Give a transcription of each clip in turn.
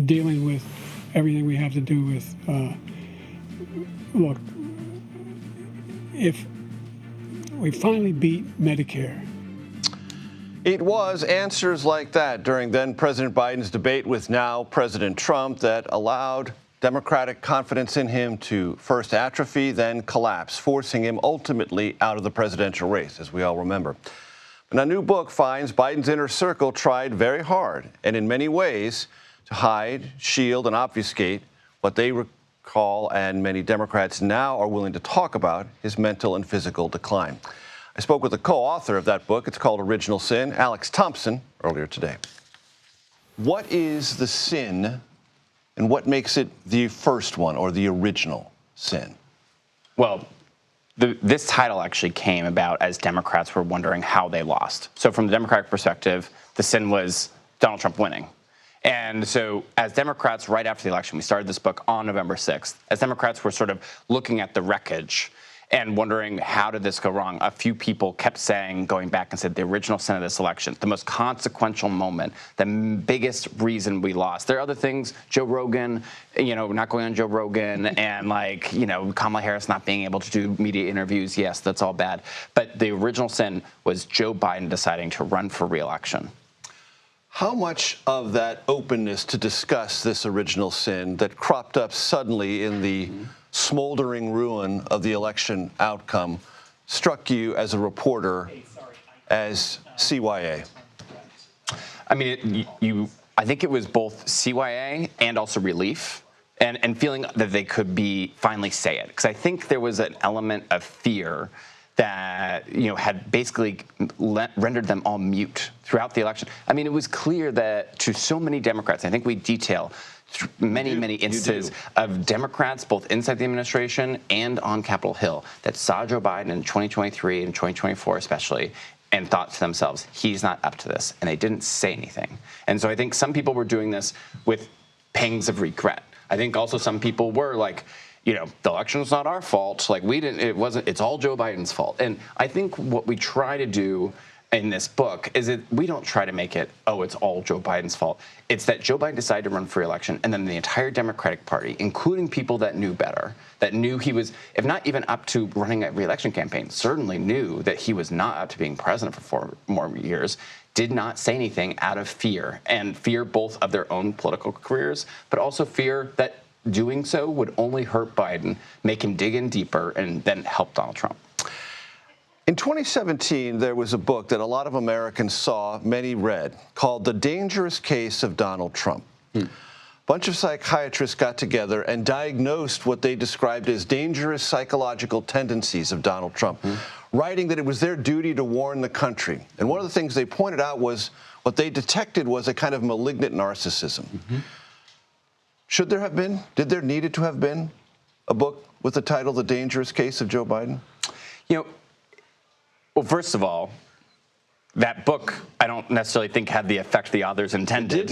dealing with everything we have to do with, look, if we finally beat Medicare. It was answers like that during then President Biden's debate with now President Trump that allowed Democratic confidence in him to first atrophy, then collapse, forcing him ultimately out of the presidential race, as we all remember. And a new book finds Biden's inner circle tried very hard and in many ways to hide, shield, and obfuscate what they recall, and many Democrats now are willing to talk about, his mental and physical decline. I spoke with the co-author of that book. It's called Original Sin, Alex Thompson, earlier today. What is the sin and what makes it the first one or the original sin? Well, this title actually came about as Democrats were wondering how they lost. So from the Democratic perspective, the sin was Donald Trump winning. And so as Democrats, right after the election, we started this book on November 6th, as Democrats were sort of looking at the wreckage and wondering, how did this go wrong? A few people kept saying, going back and said, the original sin of this election, the most consequential moment, the biggest reason we lost. There are other things, Joe Rogan, not going on Joe Rogan, and Kamala Harris not being able to do media interviews. Yes, that's all bad. But the original sin was Joe Biden deciding to run for re-election. How much of that openness to discuss this original sin that cropped up suddenly in the smoldering ruin of the election outcome struck you as a reporter as CYA? I mean, I think it was both CYA and also relief, and feeling that they could finally say it. Because I think there was an element of fear that had basically rendered them all mute throughout the election. I mean, it was clear that to so many Democrats, I think we detail many instances of Democrats, both inside the administration and on Capitol Hill, that saw Joe Biden in 2023 and 2024 especially, and thought to themselves, he's not up to this. And they didn't say anything. And so I think some people were doing this with pangs of regret. I think also some people were like, the election's not our fault. Like, it's all Joe Biden's fault. And I think what we try to do in this book is that we don't try to make it, it's all Joe Biden's fault. It's that Joe Biden decided to run for re-election, and then the entire Democratic Party, including people that knew better, that knew he was, if not even up to running a re-election campaign, certainly knew that he was not up to being president for 4 more years, did not say anything out of fear, and fear both of their own political careers, but also fear that doing so would only hurt Biden, make him dig in deeper, and then help Donald Trump. In 2017, there was a book that a lot of Americans saw, many read, called The Dangerous Case of Donald Trump. A bunch of psychiatrists got together and diagnosed what they described as dangerous psychological tendencies of Donald Trump, writing that it was their duty to warn the country. And one of the things they pointed out was what they detected was a kind of malignant narcissism. Should there have been, did there needed to have been a book with the title The Dangerous Case of Joe Biden? Well, first of all, that book, I don't necessarily think had the effect the authors intended,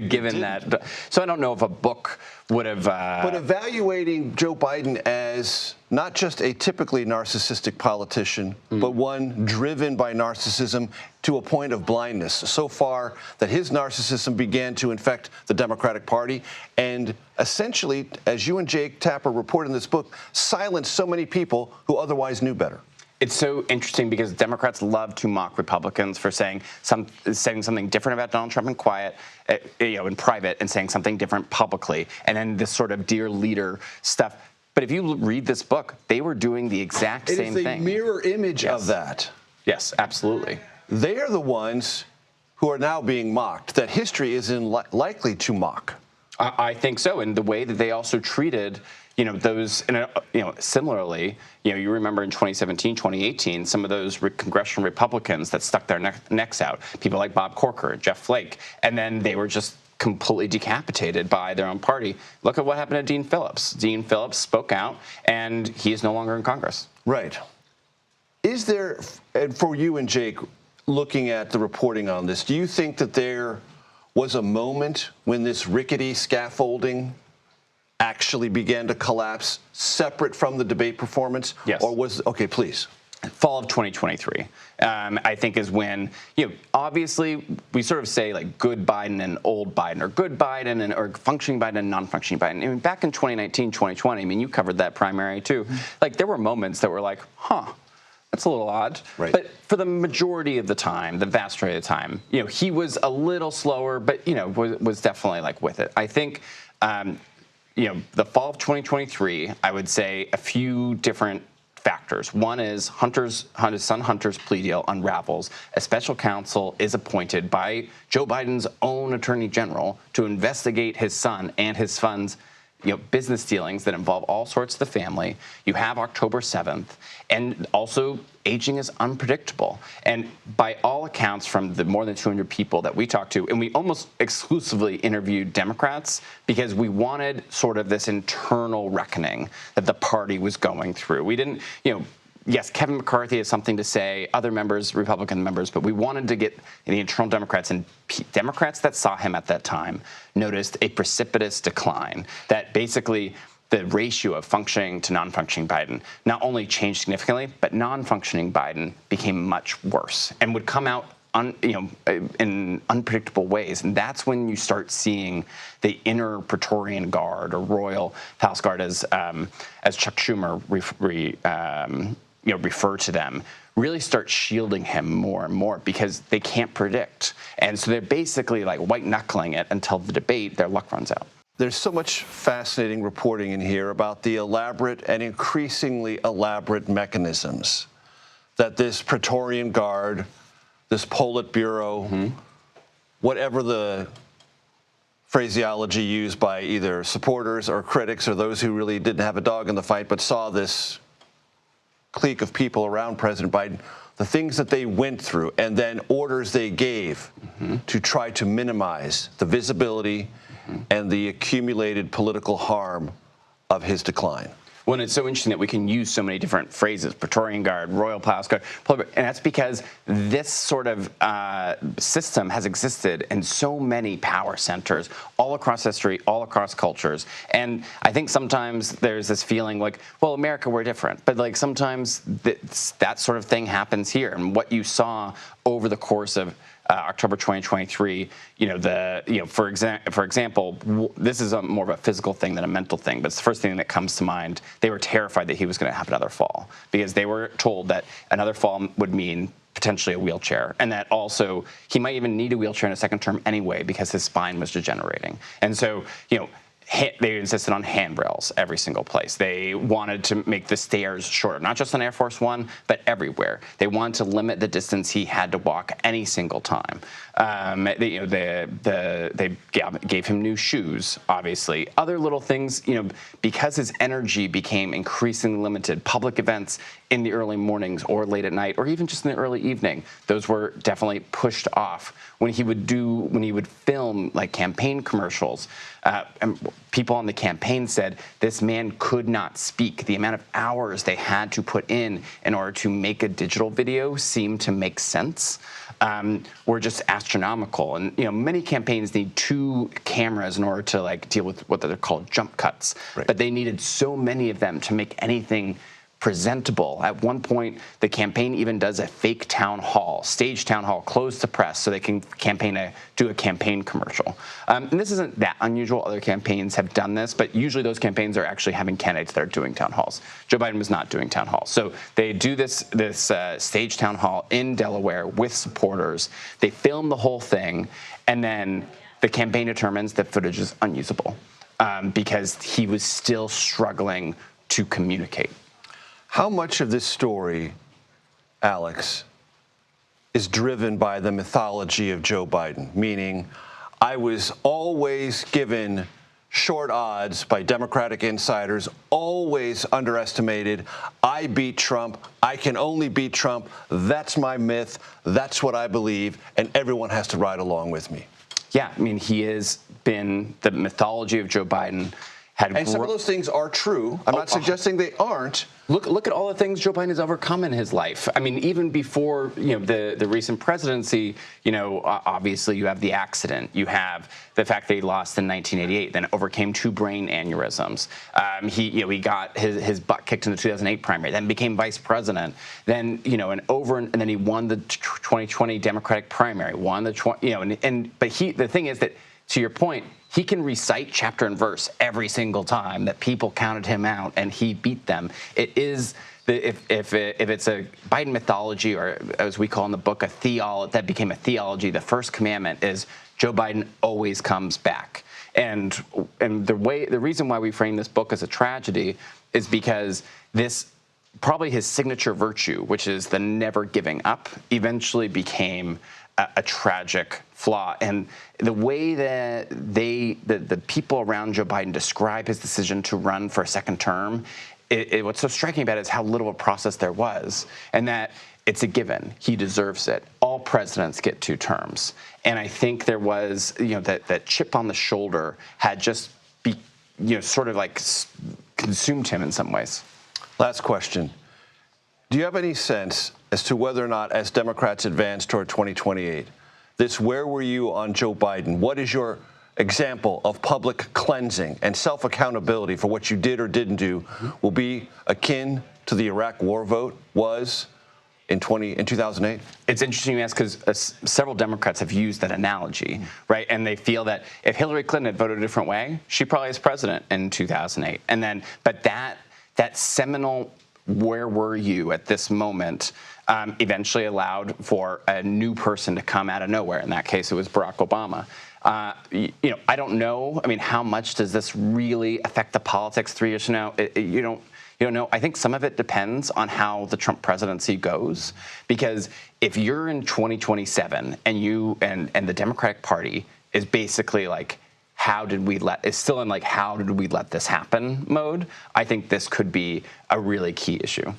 given that. So I don't know if a book would have. But evaluating Joe Biden as not just a typically narcissistic politician, but one driven by narcissism to a point of blindness, so far that his narcissism began to infect the Democratic Party and essentially, as you and Jake Tapper report in this book, silenced so many people who otherwise knew better. It's so interesting because Democrats love to mock Republicans for saying something different about Donald Trump in quiet, in private, and saying something different publicly, and then this sort of dear leader stuff. But if you read this book, they were doing the exact same thing. It is a mirror image of that. Yes, absolutely. They are the ones who are now being mocked, that history is likely to mock. I think so, and the way that they also treated those, similarly, you remember in 2017, 2018, some of those congressional Republicans that stuck their necks out, people like Bob Corker, Jeff Flake, and then they were just completely decapitated by their own party. Look at what happened to Dean Phillips. Dean Phillips spoke out, and he is no longer in Congress. Right. Is there, and for you and Jake, looking at the reporting on this, do you think that there was a moment when this rickety scaffolding actually began to collapse separate from the debate performance? Yes. Or was, okay, please. fall of 2023, I think, is when, obviously we sort of say like good Biden and old Biden, or good Biden and or functioning Biden and non-functioning Biden. I mean, back in 2019, 2020, I mean, you covered that primary too. Like there were moments that were like, that's a little odd. Right. But for the majority of the time, the vast majority of the time, he was a little slower, but, was definitely like with it. I think, the fall of 2023, I would say a few different factors. One is his son Hunter's plea deal unravels. A special counsel is appointed by Joe Biden's own attorney general to investigate his son and his son's business dealings that involve all sorts of the family. You have October 7th, and also aging is unpredictable. And by all accounts, from the more than 200 people that we talked to, and we almost exclusively interviewed Democrats because we wanted sort of this internal reckoning that the party was going through. We didn't, yes, Kevin McCarthy has something to say, other members, Republican members, but we wanted to get the internal Democrats, and Democrats that saw him at that time noticed a precipitous decline, that basically the ratio of functioning to non-functioning Biden not only changed significantly, but non-functioning Biden became much worse and would come out in unpredictable ways. And that's when you start seeing the inner Praetorian Guard, or Royal Palace Guard, as Chuck Schumer refer to them, really start shielding him more and more because they can't predict. And so they're basically like white knuckling it until the debate, their luck runs out. There's so much fascinating reporting in here about the elaborate and increasingly elaborate mechanisms that this Praetorian Guard, this Politburo, whatever the phraseology used by either supporters or critics or those who really didn't have a dog in the fight but saw this clique of people around President Biden, the things that they went through and then orders they gave to try to minimize the visibility and the accumulated political harm of his decline. Well, and it's so interesting that we can use so many different phrases: Praetorian Guard, Royal Palace Guard, and that's because this sort of system has existed in so many power centers all across history, all across cultures. And I think sometimes there's this feeling like, well, America, we're different. But like sometimes that sort of thing happens here. And what you saw over the course of October 2023, for example, this is more of a physical thing than a mental thing, but it's the first thing that comes to mind. They were terrified that he was going to have another fall because they were told that another fall would mean potentially a wheelchair, and that also he might even need a wheelchair in a second term anyway because his spine was degenerating. And so, they insisted on handrails every single place. They wanted to make the stairs shorter, not just on Air Force One, but everywhere. They wanted to limit the distance he had to walk any single time. They gave him new shoes, obviously. Other little things, because his energy became increasingly limited. Public events in the early mornings or late at night, or even just in the early evening, those were definitely pushed off. When he would film like campaign commercials, and people on the campaign said this man could not speak. The amount of hours they had to put in order to make a digital video seemed to make sense. Were just astronomical. And many campaigns need 2 cameras in order to deal with what they're called jump cuts. Right. But they needed so many of them to make anything presentable. At one point, the campaign even does a fake town hall, stage town hall, closed to press, so they can do a campaign commercial. And this isn't that unusual. Other campaigns have done this, but usually those campaigns are actually having candidates that are doing town halls. Joe Biden was not doing town halls. So they do this stage town hall in Delaware with supporters. They film the whole thing, and then the campaign determines that footage is unusable because he was still struggling to communicate. How much of this story, Alex, is driven by the mythology of Joe Biden? Meaning, I was always given short odds by Democratic insiders, always underestimated. I beat Trump. I can only beat Trump. That's my myth. That's what I believe. And everyone has to ride along with me. Yeah, I mean, he has been, the mythology of Joe Biden And some of those things are true. I'm not suggesting they aren't. Look at all the things Joe Biden has overcome in his life. I mean, even before the recent presidency, obviously you have the accident, you have the fact that he lost in 1988, then overcame 2 brain aneurysms. He got his butt kicked in the 2008 primary, then became vice president, then and then he won the 2020 Democratic primary, won the the thing is that, to your point, he can recite chapter and verse every single time that people counted him out, and he beat them. It is if it's a Biden mythology, or as we call in the book, that became a theology. The first commandment is Joe Biden always comes back. And the reason why we frame this book as a tragedy is because this, probably his signature virtue, which is the never giving up, eventually became a tragic flaw. And the way that the people around Joe Biden describe his decision to run for a second term, what's so striking about it is how little of a process there was, and that it's a given. He deserves it. All presidents get 2 terms. And I think there was, that chip on the shoulder had just sort of like consumed him in some ways. Last question. Do you have any sense as to whether or not, as Democrats advance toward 2028, where were you on Joe Biden? What is your example of public cleansing and self-accountability for what you did or didn't do will be akin to the Iraq war vote was in 2008? It's interesting you ask, because several Democrats have used that analogy, right? And they feel that if Hillary Clinton had voted a different way, she probably is president in 2008. And then, but that seminal "where were you at this moment" eventually allowed for a new person to come out of nowhere. In that case, it was Barack Obama. I don't know. I mean, how much does this really affect the politics 3 years from now? You don't know. I think some of it depends on how the Trump presidency goes, because if you're in 2027 and the Democratic Party is basically like, still in like, how did we let this happen mode, I think this could be a really key issue.